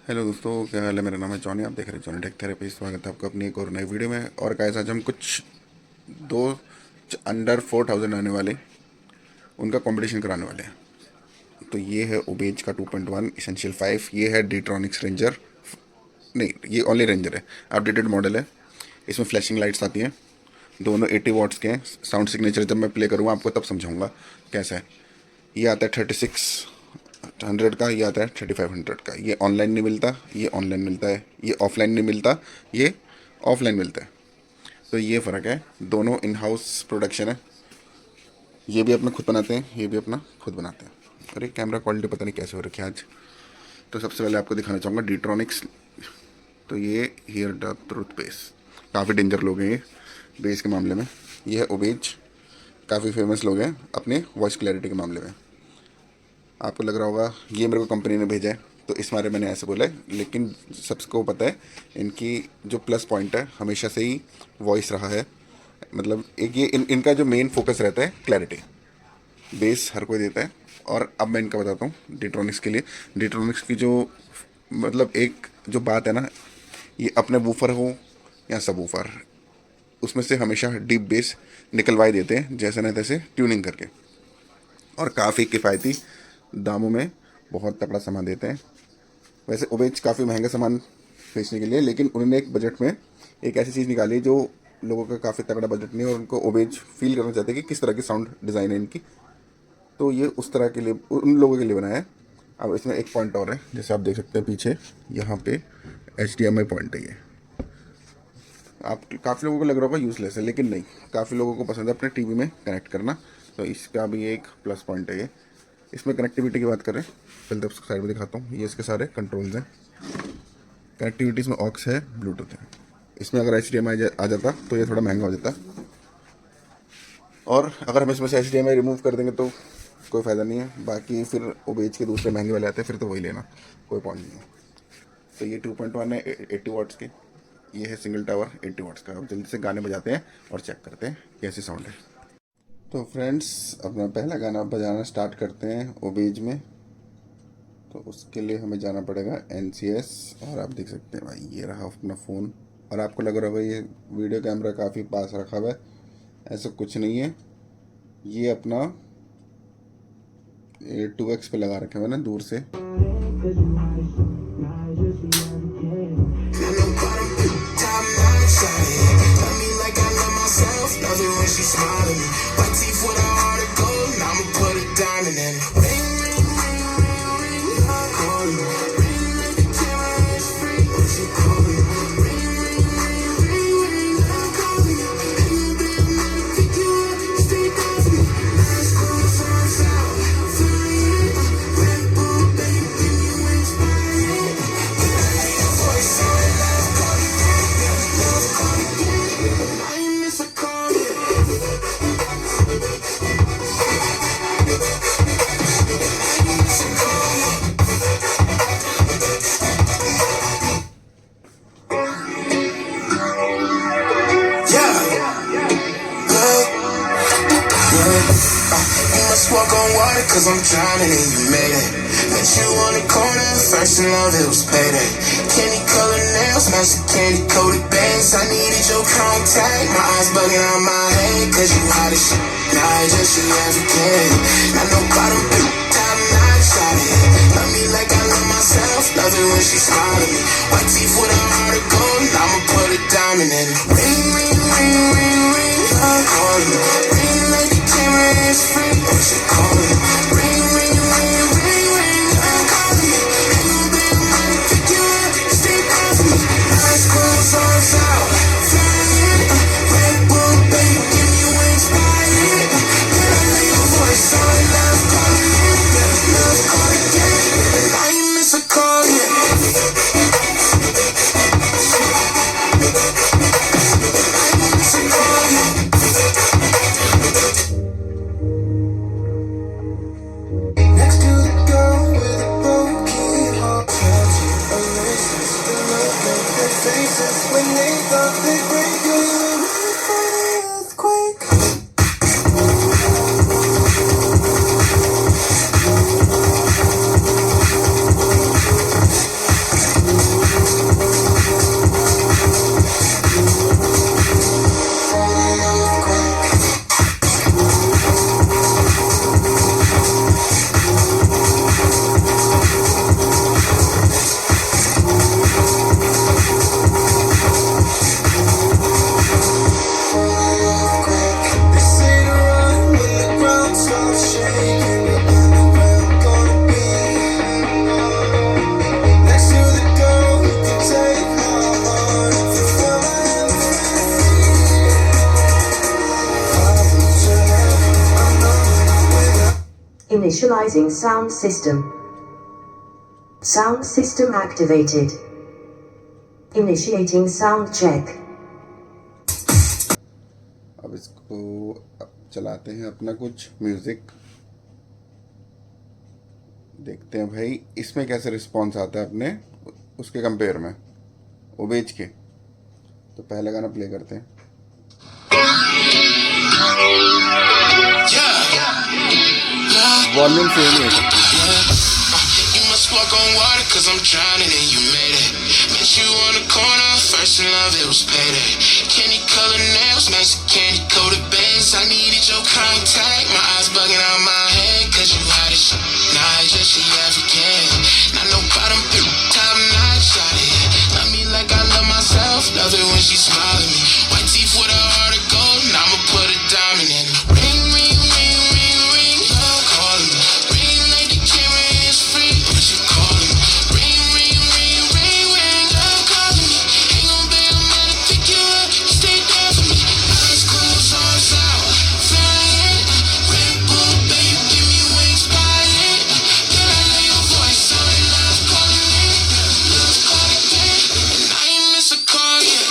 Hello दोस्तों, क्या हाल है। मेरा नाम है जॉनी, आप देख रहे हैं जॉनी टेक थेरेपी। स्वागत है आपका अपनी एक और नई वीडियो में। और गाइस, आज हम कुछ दो अंडर 4000 आने वाले उनका कंपटीशन कराने वाले हैं। तो ये है ओबेज का 2.1 इसेंशियल 5। ये है डीट्रॉनिक्स रेंजर, नहीं ये ओनली रेंजर है, अपडेटेड मॉडल है। इसमें फ्लैशिंग लाइट्स आती हैं, दोनों 80 वॉट्स के हैं। साउंड सिग्नेचर जब मैं प्ले करूँगा आपको तब समझाऊंगा कैसा है। ये आता है 3600 का, ये आता है 3500 का। ये ऑनलाइन नहीं मिलता, ये ऑनलाइन मिलता है। ये ऑफलाइन नहीं मिलता, ये ऑफलाइन मिलता है। तो ये फ़र्क है, दोनों इन हाउस प्रोडक्शन है। ये भी अपना खुद बनाते हैं, ये भी अपना खुद बनाते हैं। अरे कैमरा क्वालिटी पता नहीं कैसे हो रखी है आज। तो सबसे पहले आपको दिखाना चाहूँगा डीट्रॉनिक्स। तो ये हियर द ट्रूथ बेस, काफ़ी डेंजर लोग हैं ये बेस के मामले में। ये है ओबेज, काफ़ी फेमस लोग हैं अपने वॉइस क्लैरिटी के मामले में। आपको लग रहा होगा ये मेरे को कंपनी ने भेजा है तो इस बारे मैंने ऐसे बोला है, लेकिन सबको पता है इनकी जो प्लस पॉइंट है हमेशा से ही वॉइस रहा है। मतलब एक ये इनका जो मेन फोकस रहता है क्लैरिटी। बेस हर कोई देता है। और अब मैं इनका बताता हूँ डिट्रॉनिक्स के लिए। डिट्रॉनिक्स की जो मतलब एक जो बात है ना, ये अपने वूफर हो या सब वूफर, उसमें से हमेशा डीप बेस निकलवाई देते हैं जैसे ना तैसे ट्यूनिंग करके। और काफ़ी किफ़ायती दामों में बहुत तगड़ा सामान देते हैं। वैसे ओबेज काफ़ी महंगा सामान बेचने के लिए, लेकिन उन्होंने एक बजट में एक ऐसी चीज़ निकाली जो लोगों का काफ़ी तगड़ा बजट नहीं है और उनको ओबेज फील करना चाहते हैं कि किस तरह की साउंड डिज़ाइन है इनकी। तो ये उस तरह के लिए, उन लोगों के लिए बनाया है। अब इसमें एक पॉइंट और है, जैसे आप देख सकते हैं पीछे यहाँ पे HDMI पॉइंट है। ये आप काफ़ी लोगों को लग रहा होगा यूज़लेस है, लेकिन नहीं, काफ़ी लोगों को पसंद है अपने टीवी में कनेक्ट करना। तो इसका भी एक प्लस पॉइंट है ये। इसमें कनेक्टिविटी की बात करें, पहले तो साइड में दिखाता हूँ। ये इसके सारे कंट्रोल्स हैं। कनेक्टिविटी इसमें ऑक्स है, ब्लूटूथ है। इसमें अगर HDMI आ जाता तो ये थोड़ा महंगा हो जाता, और अगर हम इसमें से HDMI रिमूव कर देंगे तो कोई फ़ायदा नहीं है। बाकी फिर ओबेज के दूसरे महंगे वाले आते हैं, फिर तो वही लेना, कोई पॉइंट नहीं है। तो ये 2.1 है 80 वाट्स के। ये है सिंगल टावर 80 वाट्स का। अब जल्दी से गाने बजाते हैं और चेक करते हैं कैसी साउंड है। तो फ्रेंड्स, अपना पहला गाना बजाना स्टार्ट करते हैं ओबेज में। तो उसके लिए हमें जाना पड़ेगा NCS। और आप देख सकते हैं भाई, ये रहा अपना फ़ोन। और आपको लग रहा होगा ये वीडियो कैमरा काफ़ी पास रखा हुआ है, ऐसा कुछ नहीं है। ये अपना 2x पे लगा रखे हुए ना दूर से। Walk on water cause I'm drowning and you made it. Met you on the corner, first in love it was payday. Candy colored nails, match the candy coated bangs. I needed your contact, my eyes bugging out my head. Cause you hot as shit, now I just you every kid. Not no bottom, top notch, shot it. Love me like I love myself, love it when she smile at me. White teeth with a heart of gold, I'ma put a diamond in it. Ring, ring, ring, ring, ring, I'm calling you. Ring like the camera is free, what you calling? Ring, ring, ring, ring, ring, I'm calling you. Ain't no big money, pick you up, stay down for me. Eyes closed, arms out, flying. Red Bull, baby, give me wings, flying. Then I hear your voice, so I love calling you. Love calling again, and I ain't miss a call yet. When they thought they'd break you, you were for the earthquake. Initializing sound system. Sound system activated. Initiating sound check. अब इसको अब चलाते हैं अपना कुछ music, देखते हैं भाई इसमें कैसे रिस्पॉन्स आता है अपने उसके कंपेयर में ओबेज के। तो पहला गाना प्ले करते हैं। वॉल्यूम सेम ही है। You must walk on water cause I'm drowning and you made it. Met you on the corner, first in love, it was payday. Candy colored nails, match the candy coated bangs. I needed your contact, my eyes bugging out my head cause you had it. Nah, it's just she African. Not no bottom, top notch, shot it. Love me like I love myself, love it when she smile at me. White teeth with a heart of gold, and I'ma put a diamond in it. Ring, ring, ring, ring, ring, love calling me. Ring like the camera is free, but you calling me. Ring, ring, ring, ring, ring, love calling me. Ain't gon' be a man to pick you up, stay there for me. Eyes closed, arms out, flying. Red Bull, babe, give me wings, flying. Then I hear your voice, sorry, love calling me. Love calling me, and I ain't miss a call yet.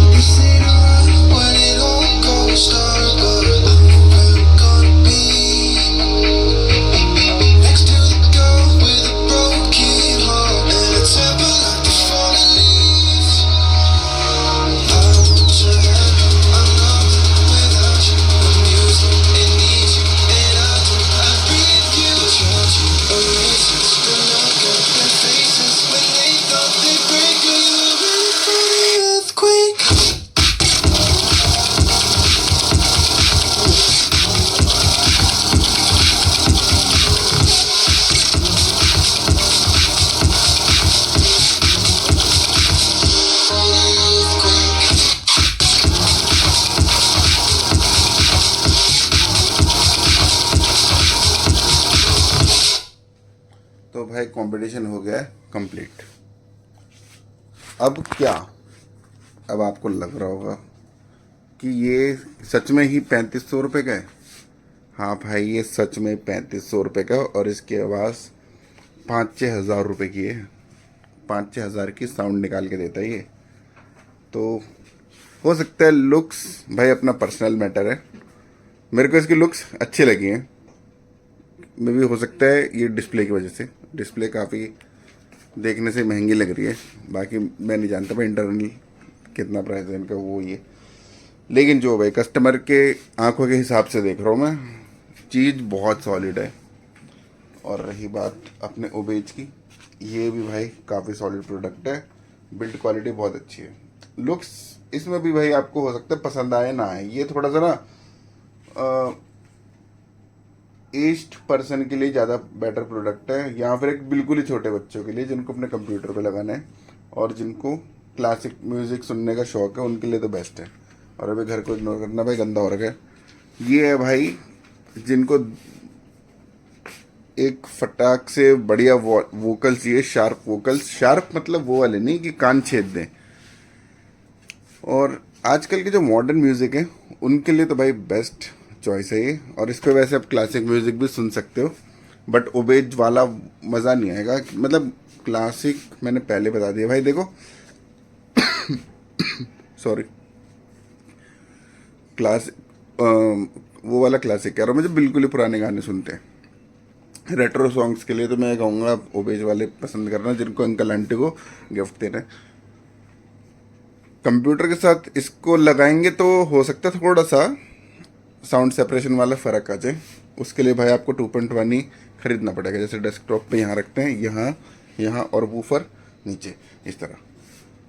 You say to run when it all goes dark, but where we gonna be? Next to the girl with a broken heart and a temper like the falling leaves. I want you, I'm nothing without you. The music, it needs you, and I breathe you. Without you, erasers, the look of their faces when they thought they'd break us. Ready for the earthquake. तो भाई competition हो गया complete. अब क्या, अब आपको लग रहा होगा कि ये सच में ही 3500 रुपये का है। हाँ भाई, ये सच में 3500 रुपये का, और इसकी आवाज़ 5-6 हज़ार रुपये की है। 5-6 हज़ार की साउंड निकाल के देता है ये। तो हो सकता है लुक्स भाई अपना पर्सनल मैटर है, मेरे को इसकी लुक्स अच्छी लगी हैं। मे भी हो सकता है ये डिस्प्ले की वजह से, डिस्प्ले काफ़ी देखने से महंगी लग रही है। बाकी मैं नहीं जानता भाई इंटरनल कितना प्राइस है इनका, वो ये। लेकिन जो भाई कस्टमर के आंखों के हिसाब से देख रहा हूँ मैं, चीज़ बहुत सॉलिड है। और रही बात अपने ओबेज की, ये भी भाई काफ़ी सॉलिड प्रोडक्ट है, बिल्ड क्वालिटी बहुत अच्छी है। लुक्स इसमें भी भाई आपको हो सकता है पसंद आए ना आए, ये थोड़ा सा ना एज्ड पर्सन के लिए ज़्यादा बेटर प्रोडक्ट है, या फिर एक बिल्कुल ही छोटे बच्चों के लिए जिनको अपने कंप्यूटर पे लगाना है और जिनको क्लासिक म्यूज़िक सुनने का शौक है, उनके लिए तो बेस्ट है। और अभी घर को इग्नोर करना भाई गंदा हो रखा है। ये है भाई जिनको एक फटाक से बढ़िया वोकल चाहिए, शार्प वोकल्स। शार्प मतलब वो वाले नहीं कि कान छेद दें। और आजकल के जो मॉडर्न म्यूज़िक है उनके लिए तो भाई बेस्ट चॉइस है ये। और इस पर वैसे आप क्लासिक म्यूज़िक भी सुन सकते हो, बट ओबेज वाला मज़ा नहीं आएगा। मतलब क्लासिक मैंने पहले बता दिया भाई, देखो सॉरी, क्लासिक वो वाला क्लासिक कह रहा हूँ, मुझे बिल्कुल ही पुराने गाने सुनते हैं। रेट्रो सॉन्ग्स के लिए तो मैं कहूँगा आप ओबेज वाले पसंद करना, जिनको अंकल आंटी को गिफ्ट देना है। कंप्यूटर के साथ इसको लगाएंगे तो हो सकता है थोड़ा सा साउंड सेपरेशन वाला फ़र्क आ जाए। उसके लिए भाई आपको 2.1 ही ख़रीदना पड़ेगा। जैसे डेस्कटॉप पे यहाँ रखते हैं, यहाँ और वूफर नीचे इस तरह।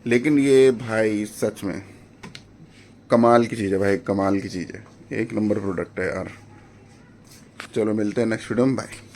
लेकिन ये भाई सच में कमाल की चीज़ है भाई, कमाल की चीज़ है, एक नंबर प्रोडक्ट है यार। चलो मिलते हैं नेक्स्ट वीडियो में, बाय।